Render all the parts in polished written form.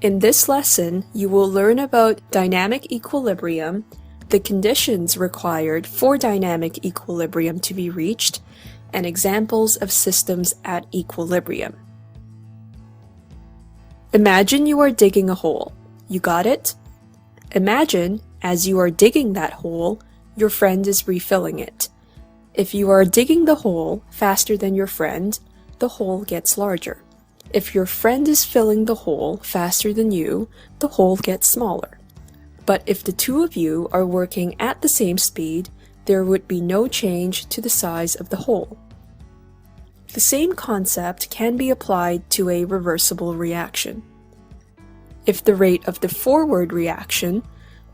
In this lesson, you will learn about dynamic equilibrium, the conditions required for dynamic equilibrium to be reached, and examples of systems at equilibrium. Imagine you are digging a hole. You got it? Imagine, as you are digging that hole, your friend is refilling it. If you are digging the hole faster than your friend, the hole gets larger. If your friend is filling the hole faster than you, the hole gets smaller. But if the two of you are working at the same speed, there would be no change to the size of the hole. The same concept can be applied to a reversible reaction. If the rate of the forward reaction,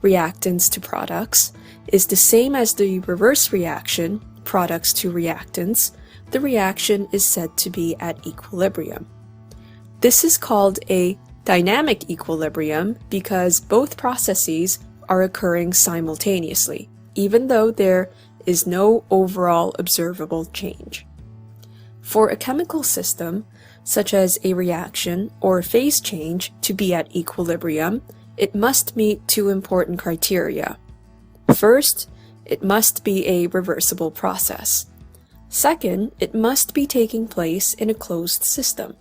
reactants to products, is the same as the reverse reaction, products to reactants, the reaction is said to be at equilibrium. This is called a dynamic equilibrium because both processes are occurring simultaneously, even though there is no overall observable change. For a chemical system, such as a reaction or a phase change, to be at equilibrium, it must meet two important criteria. First, it must be a reversible process. Second, it must be taking place in a closed system.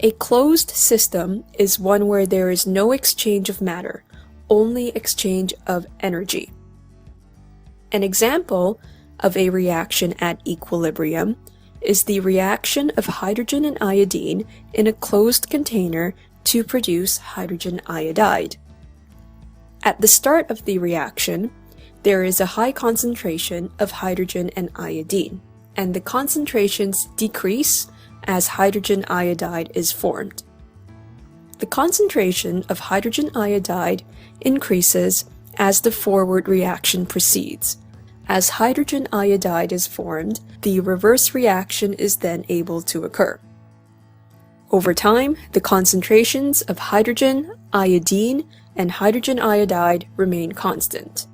A closed system is one where there is no exchange of matter, only exchange of energy. An example of a reaction at equilibrium is the reaction of hydrogen and iodine in a closed container to produce hydrogen iodide. At the start of the reaction, there is a high concentration of hydrogen and iodine, and the concentrations decrease as hydrogen iodide is formed. The concentration of hydrogen iodide increases as the forward reaction proceeds. As hydrogen iodide is formed, the reverse reaction is then able to occur. Over time, the concentrations of hydrogen, iodine, and hydrogen iodide remain constant.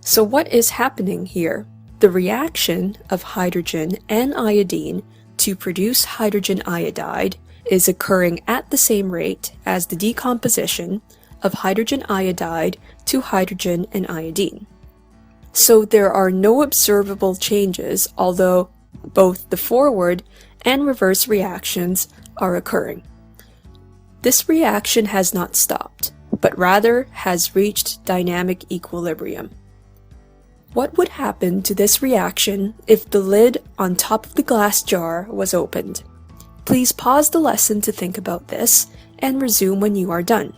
So what is happening here? The reaction of hydrogen and iodine to produce hydrogen iodide is occurring at the same rate as the decomposition of hydrogen iodide to hydrogen and iodine. So there are no observable changes, although both the forward and reverse reactions are occurring. This reaction has not stopped, but rather has reached dynamic equilibrium. What would happen to this reaction if the lid on top of the glass jar was opened? Please pause the lesson to think about this and resume when you are done.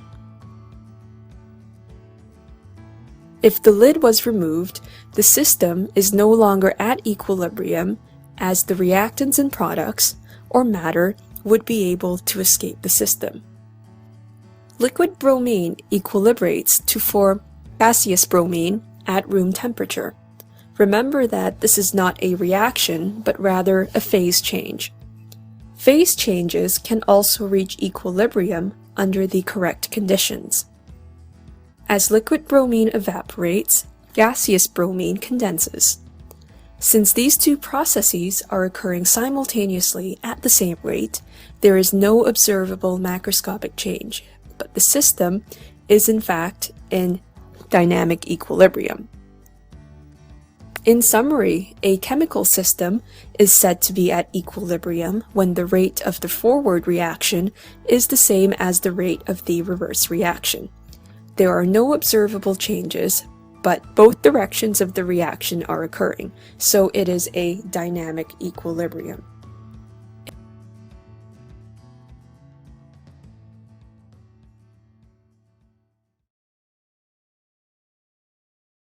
If the lid was removed, the system is no longer at equilibrium as the reactants and products, or matter, would be able to escape the system. Liquid bromine equilibrates to form gaseous bromine at room temperature. Remember that this is not a reaction, but rather a phase change. Phase changes can also reach equilibrium under the correct conditions. As liquid bromine evaporates, gaseous bromine condenses. Since these two processes are occurring simultaneously at the same rate, there is no observable macroscopic change, but the system is in fact in dynamic equilibrium. In summary, a chemical system is said to be at equilibrium when the rate of the forward reaction is the same as the rate of the reverse reaction. There are no observable changes, but both directions of the reaction are occurring, so it is a dynamic equilibrium.